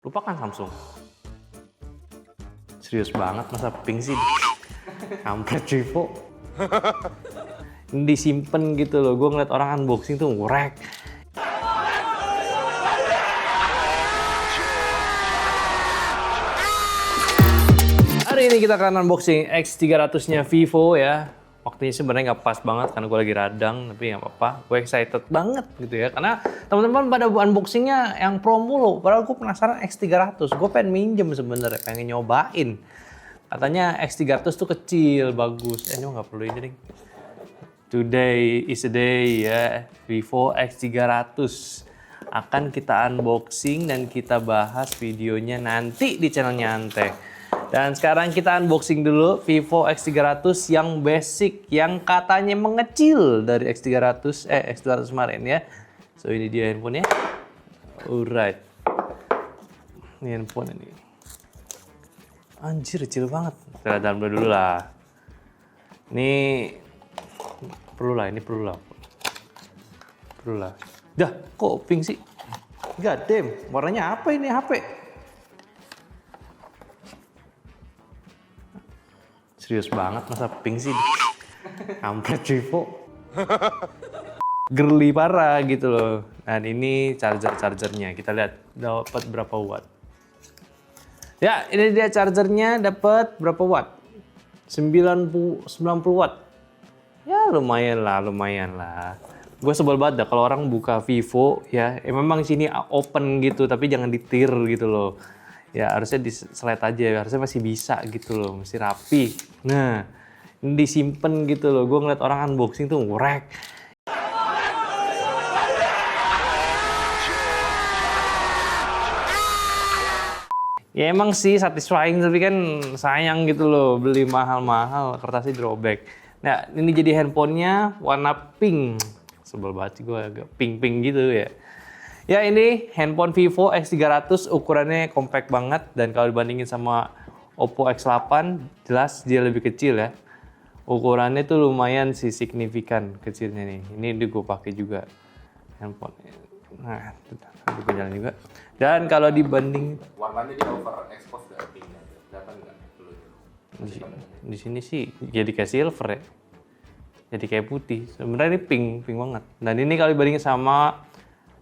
Lupakan Samsung. Serius banget masa pink sih? Kampret Vivo. Ini disimpan gitu loh. Gue ngeliat orang unboxing tuh ngorek. Hari ini kita akan unboxing X300-nya Vivo ya. Waktunya sebenarnya nggak pas banget karena gue lagi radang, tapi nggak apa-apa. Gue excited banget gitu ya, karena teman-teman pada unboxingnya yang promo loh. Padahal gue penasaran X300, gue pengen minjem sebenarnya, pengen nyobain. Katanya X300 tuh kecil, bagus. Nggak perlu ini ding. Today is a day ya, Vivo X300 akan kita unboxing dan kita bahas videonya nanti di channelnya Anteng. Dan sekarang kita unboxing dulu Vivo X300 yang basic, yang katanya mengecil dari X200 kemarin ya. So ini dia handphonenya. Alright. Ini handphone ini. Anjir, kecil banget. Kita dalam dulu lah. Ini perlu lah. Dah, kok pink sih? God damn, warnanya apa ini HP? Serius banget masa pink sih? Kampret Vivo. Girly parah gitu loh. Dan ini chargernya. Kita lihat dapat berapa watt. Ya, ini dia chargernya, dapat berapa watt? 90 watt. Ya lumayan lah. Gue sebel banget dah kalau orang buka Vivo ya. Memang sini open gitu, tapi jangan ditir gitu loh. Ya harusnya di-slide aja, harusnya masih bisa gitu loh, masih rapi. Nah, ini disimpan gitu loh. Gue ngeliat orang unboxing tuh ngorek. Ya emang sih satisfying, tapi kan sayang gitu loh beli mahal-mahal, kertasnya dirobek. Nah, ini jadi handphonenya warna pink. Sebel banget sih gue, agak pink-pink gitu ya. Ya ini handphone Vivo X300, ukurannya compact banget, dan kalau dibandingin sama Oppo X8 jelas dia lebih kecil ya. Ukurannya tuh lumayan sih signifikan kecilnya nih. Ini gue pakai juga handphone. Nah, gue jalan juga. Dan kalau dibanding warnanya dia overexpose nggak pinknya? Kelihatan nggak? di sini sih jadi kayak silver ya. Jadi kayak putih. Sebenarnya ini pink banget. Dan ini kalau dibandingin sama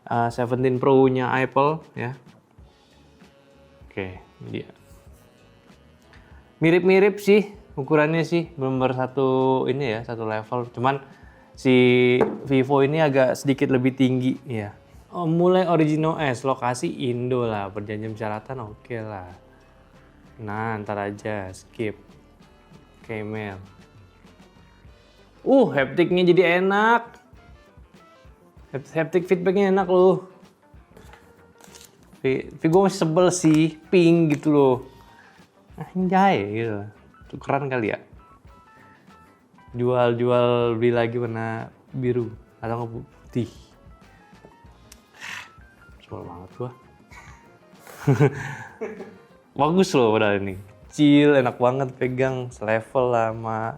17 Pro-nya Apple ya. Oke, ini dia. Mirip-mirip sih ukurannya sih, benar satu ini ya, satu level. Cuman si Vivo ini agak sedikit lebih tinggi ya. Oh, mulai original S, lokasi Indo lah, perjanjian persyaratan oke lah. Nah, ntar aja skip. Oke, mail. Haptiknya jadi enak. Haptic feedbacknya enak loh. Tapi gue masih sebel sih, pink gitu loh. Anjay gitu. Tukeran kali ya. Jual beli lagi warna biru atau putih. Sebel banget gua. Bagus loh padahal ini. Kecil, enak banget pegang, selevel lah sama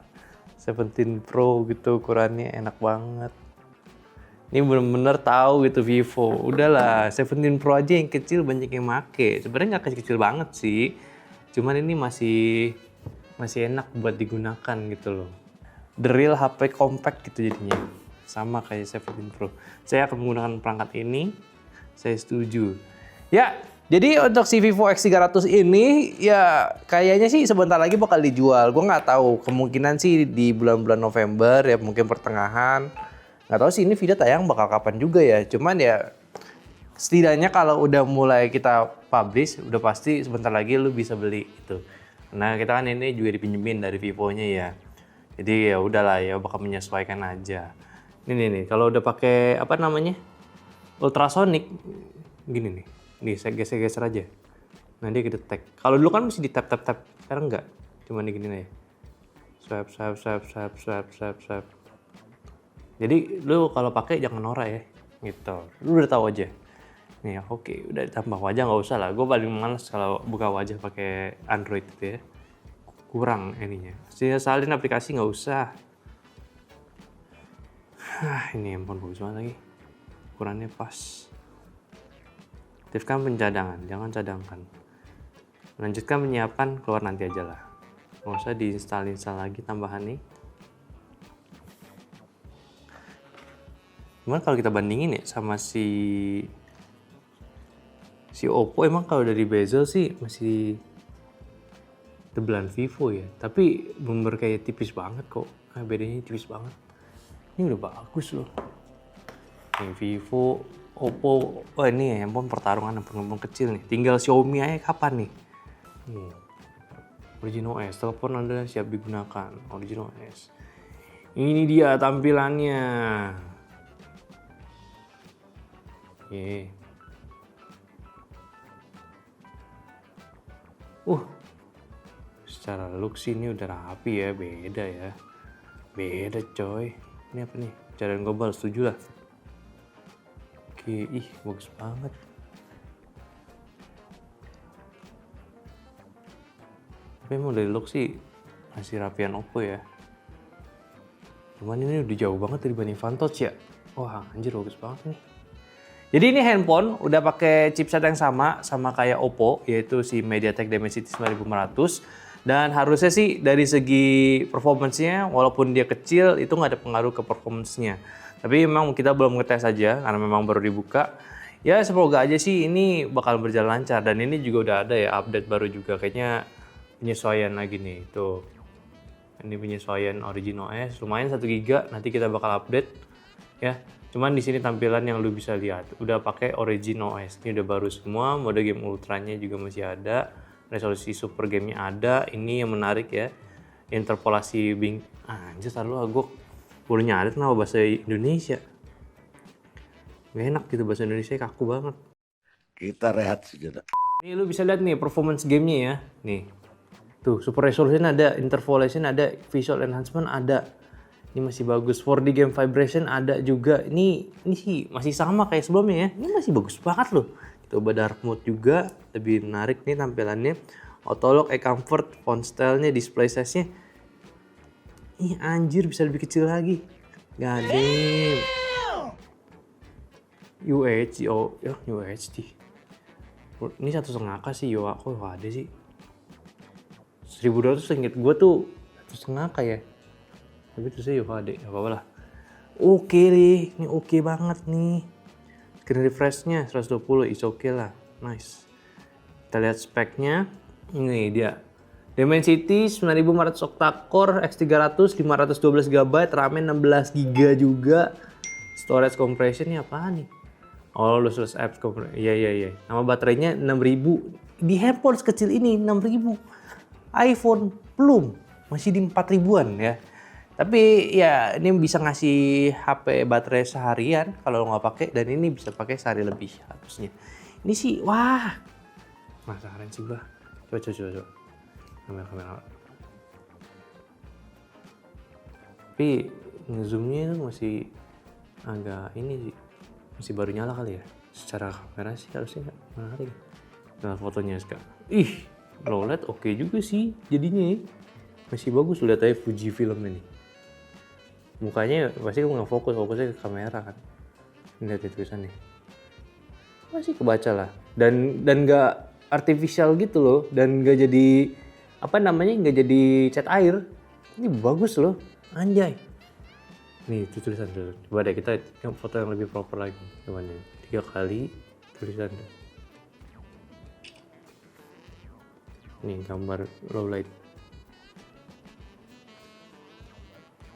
17 Pro gitu, ukurannya enak banget. Ini bener-bener tahu gitu Vivo. Udahlah, 17 Pro aja yang kecil banyak yang make. Sebenarnya nggak kecil-kecil banget sih. Cuman ini masih enak buat digunakan gitu loh. The real HP compact gitu jadinya. Sama kayak 17 Pro. Saya akan menggunakan perangkat ini. Saya setuju. Ya, jadi untuk si Vivo X300 ini ya kayaknya sih sebentar lagi bakal dijual. Gue nggak tahu, kemungkinan sih di bulan-bulan November ya, mungkin pertengahan. Nggak tahu sih ini video tayang bakal kapan juga ya. Cuman ya setidaknya kalau udah mulai kita publish, udah pasti sebentar lagi lu bisa beli gitu. Nah kita kan ini juga dipinjemin dari Vivo-nya ya. Jadi ya udahlah ya, bakal menyesuaikan aja. Ini nih kalau udah pakai apa namanya ultrasonic gini nih. Nih saya geser aja. Nah dia kedetek. Kalau dulu kan mesti di tap. Sekarang enggak. Cuma gini nih. Swipe. Jadi lu kalau pakai jangan norak ya, gitu. Lu udah tahu aja. Nih oke, udah tambah wajah nggak usah lah. Gue paling males kalau buka wajah pakai Android gitu ya. Kurang ininya. Salin aplikasi nggak usah. Ini handphone bagus banget lagi. Ukurannya pas. Aktifkan pencadangan, jangan cadangkan. Lanjutkan penyiapan, keluar nanti aja lah. Nggak usah diinstal lagi tambahan nih. Cuman kalau kita bandingin ya sama si Oppo, emang kalau dari bezel sih masih tebelan Vivo ya. Tapi bener kayak tipis banget kok. Bedanya tipis banget. Ini udah bagus loh. Nih Vivo, Oppo, ini ya handphone pertarungan handphone kecil nih. Tinggal Xiaomi aja kapan nih? Origin OS, telepon Anda siap digunakan. Origin OS. Ini dia tampilannya. Secara look sih ini udah rapi ya, beda ya. Beda coy. Ini apa nih? Pencarian global, setuju lah. Oke, bagus banget. Tapi emang dari look sih masih rapian Oppo ya. Cuman ini udah jauh banget dibanding Vantage ya. Wah anjir bagus banget nih. Jadi ini handphone udah pakai chipset yang sama kayak Oppo, yaitu si MediaTek Dimensity 9500. Dan harusnya sih dari segi performance-nya, walaupun dia kecil, itu nggak ada pengaruh ke performance-nya. Tapi memang kita belum ngetes aja, karena memang baru dibuka. Ya semoga aja sih ini bakal berjalan lancar. Dan ini juga udah ada ya update baru juga, kayaknya penyesuaian lagi nih. Tuh, ini penyesuaian Origin OS, lumayan 1 GB, nanti kita bakal update ya. Cuman di sini tampilan yang lu bisa lihat, udah pakai Origin OS. Ini udah baru semua, mode game ultranya juga masih ada. Resolusi super gamenya ada. Ini yang menarik ya, interpolasi anjir taruh gue baru nyadar kenapa bahasa Indonesia gak enak gitu, bahasa Indonesia kaku banget. Kita rehat sejenak. Nih lu bisa lihat nih performance gamenya ya. Nih tuh, super resolution ada, interpolation ada, visual enhancement ada. Ini masih bagus. 4D game vibration ada juga. Ini sih masih sama kayak sebelumnya ya. Ini masih bagus banget loh. Coba dark mode juga, lebih menarik nih tampilannya. Auto lock, comfort, font style-nya, display size-nya. Anjir bisa lebih kecil lagi. Gadem. UHD. Ini 1,5K sih, kok UHD sih? 1200 inget gue tuh 1,5K ya. Tapi itu sih UHD, gak apa-apa lah. Oke deh, ini oke banget nih. Screen refresh-nya 120, is oke lah, nice. Kita lihat speknya, ini dia. Dimensity 9400 octa-core, X300, 512 GB, RAM 16 GB juga. Storage compression ini apaan nih? Oh, lossless apps compression, iya. Nama baterainya 6000. Di handphone sekecil ini 6000. iPhone belum, masih di 4000-an ya. Tapi ya ini bisa ngasih HP baterai seharian kalau nggak pakai, dan ini bisa pakai sehari lebih harusnya. Ini sih wah, penasaran sih gua. Coba. Kamera. Tapi ngezoomnya itu masih agak ini sih, masih baru nyala kali ya. Secara kamera sih harusnya menarik. Nah fotonya sekarang, low light oke juga sih jadinya. Masih bagus, lihat aja Fuji film ini. Mukanya pasti nggak fokusnya ke kamera kan. Lihat itu tulisannya. Masih kebaca lah. Dan nggak artificial gitu loh. Dan nggak jadi nggak jadi cat air. Ini bagus loh, anjay. Nih itu tulisan dulu. Coba deh kita foto yang lebih proper lagi. Coba nih 3 kali tulisan. Nih gambar low light.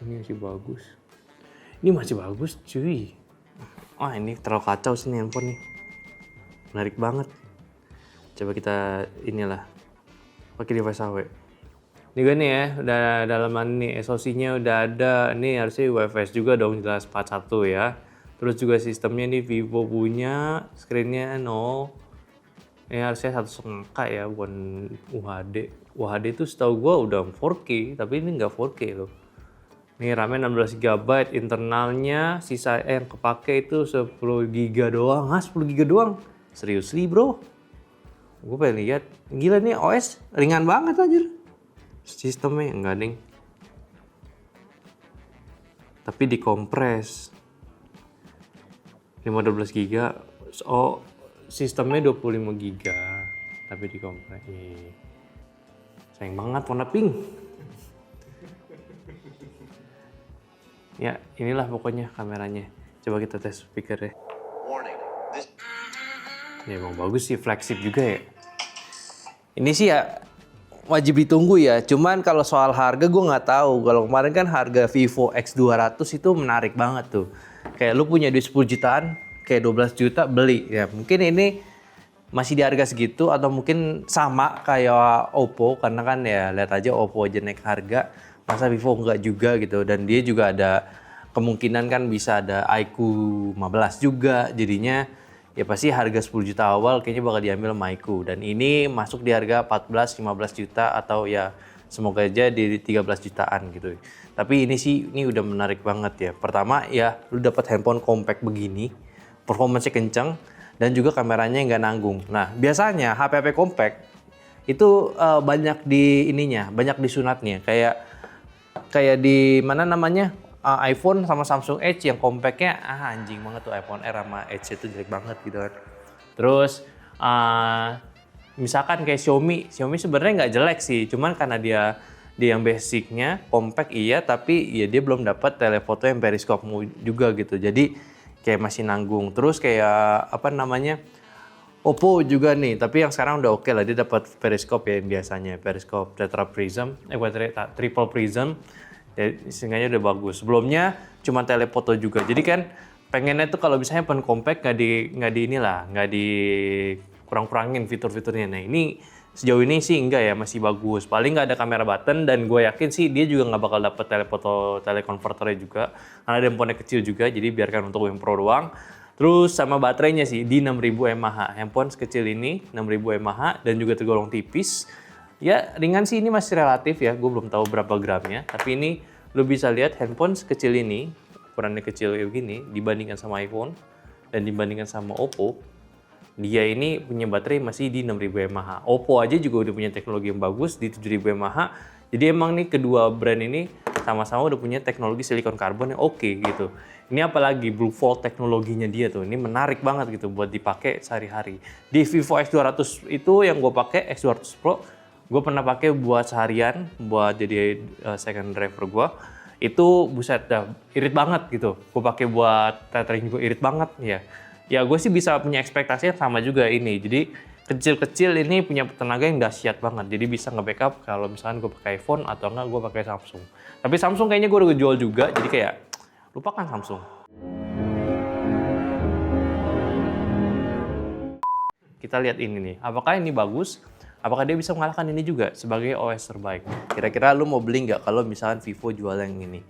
Ini masih bagus cuy. Wah ini terlalu kacau sih nih handphone nih. Menarik banget. Coba kita pakai device AW. Ini kan nih ya, udah dalaman nih, SoC-nya udah ada. Ini harusnya UFS juga dong, jelas 41 ya. Terus juga sistemnya nih Vivo punya, screen-nya 0. Ini harusnya 1,5K ya, bukan UHD. UHD itu setahu gue udah 4K, tapi ini nggak 4K loh. Nih RAM-nya 16 GB, internalnya sisa yang kepake itu 10 GB doang. 10 GB doang? Seriously bro? Gue pengen lihat. Gila nih OS ringan banget anjir. Sistemnya enggak ding. Tapi dikompres. 15 GB. Oh, sistemnya 25 giga tapi di komprek. Sayang banget warna pink. Ya, inilah pokoknya kameranya. Coba kita tes speakernya. Ya emang bagus sih, flagship juga ya. Ini sih ya wajib ditunggu ya. Cuman kalau soal harga gue nggak tahu. Kalau kemarin kan harga Vivo X200 itu menarik banget tuh. Kayak lu punya duit 10 jutaan, kayak 12 juta beli. Ya mungkin ini masih di harga segitu atau mungkin sama kayak Oppo. Karena kan ya lihat aja Oppo aja naik harga. Masa Vivo enggak juga gitu. Dan dia juga ada kemungkinan kan bisa ada iQ 15 juga. Jadinya ya pasti harga 10 juta awal kayaknya bakal diambil sama iQ. Dan ini masuk di harga 14-15 juta atau ya semoga aja di 13 jutaan gitu. Tapi ini sih ini udah menarik banget ya. Pertama ya lu dapat handphone compact begini, performanya kenceng dan juga kameranya nggak nanggung. Nah biasanya HP-HP compact itu banyak di ininya, banyak di sunatnya. Kayak di mana namanya iPhone sama Samsung Edge yang compactnya anjing banget tuh, iPhone R sama Edge itu jelek banget gitu kan. Terus misalkan kayak Xiaomi sebenarnya nggak jelek sih, cuman karena dia yang basicnya compact iya, tapi ya dia belum dapat telefoto yang periscope juga gitu. Jadi kayak masih nanggung. Terus kayak apa namanya Oppo juga nih, tapi yang sekarang udah oke lah, dia dapat periscope ya biasanya, periscope triple prism. Jadi seenggaknya udah bagus. Sebelumnya cuma telefoto juga. Jadi kan pengennya tuh kalau misalnya pen compact nggak di kurang-kurangin fitur-fiturnya. Nah ini sejauh ini sih enggak ya, masih bagus. Paling nggak ada kamera button dan gue yakin sih dia juga nggak bakal dapet telefoto telekonverternya juga. Karena ada handphone kecil juga, jadi biarkan untuk yang pro doang. Terus sama baterainya sih di 6000 mAh. Handphone sekecil ini 6000 mAh dan juga tergolong tipis. Ya ringan sih, ini masih relatif ya, gue belum tahu berapa gramnya. Tapi ini lo bisa lihat handphone sekecil ini, ukurannya kecil kayak begini, dibandingkan sama iPhone dan dibandingkan sama Oppo, dia ini punya baterai masih di 6000 mAh. Oppo aja juga udah punya teknologi yang bagus di 7000 mAh. Jadi emang nih kedua brand ini sama-sama udah punya teknologi silikon karbon yang oke gitu. Ini apalagi Blue Fold teknologinya dia tuh, ini menarik banget gitu buat dipakai sehari-hari. Di Vivo X200 itu yang gue pakai, X200 Pro, gue pernah pakai buat seharian, buat jadi second driver gue. Itu buset dah, irit banget gitu. Gue pakai buat tethering juga irit banget ya. Ya gue sih bisa punya ekspektasi yang sama juga ini. Jadi kecil-kecil ini punya tenaga yang dahsyat banget. Jadi bisa nge-backup kalau misalkan gue pakai iPhone atau enggak gue pakai Samsung. Tapi Samsung kayaknya gue udah jual juga. Jadi kayak lupakan Samsung. Kita lihat ini nih. Apakah ini bagus? Apakah dia bisa mengalahkan ini juga sebagai OS terbaik? Kira-kira lu mau beli nggak kalau misalkan Vivo jual yang ini?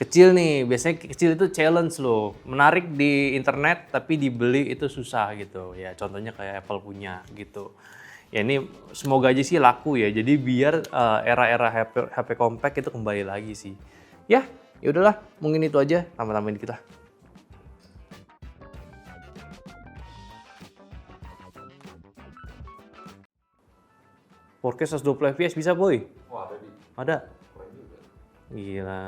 Kecil nih, biasanya kecil itu challenge loh. Menarik di internet tapi dibeli itu susah gitu. Ya contohnya kayak Apple punya gitu. Ya ini semoga aja sih laku ya. Jadi biar era-era HP compact itu kembali lagi sih. Ya udahlah, mungkin itu aja tambah-tambahin kita. Podcast 120 fps bisa boy? Wah, ada di. Ada? Keren juga. Gila.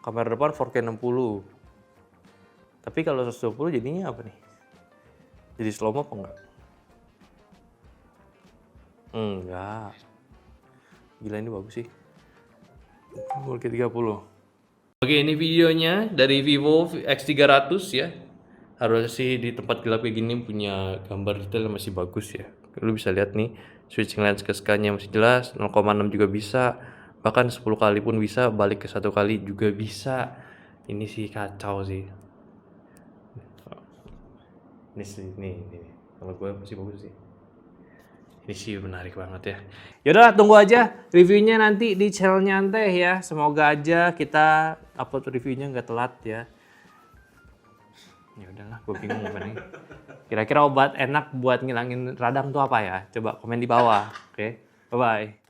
Kamera depan 4K 60. Tapi kalau 120 jadinya apa nih? Jadi slow mo apa enggak? Enggak. Gila ini bagus sih. 4K 30. Oke, ini videonya dari Vivo X300 ya. Harusnya sih di tempat gelap kayak gini punya gambar detail yang masih bagus ya. Lu bisa lihat nih, switching lens ke scan-nya masih jelas, 0,6 juga bisa, bahkan 10 kali pun bisa, balik ke 1 kali juga bisa. Ini sih kacau sih. Ini kalau gue masih bagus sih. Ini sih menarik banget ya. Yaudah, tunggu aja reviewnya nanti di channelnya Anteh ya. Semoga aja kita upload reviewnya nggak telat ya. Ya udahlah, gue bingung apa nih. Kira-kira obat enak buat ngilangin radang tuh apa ya? Coba komen di bawah. Oke, bye-bye.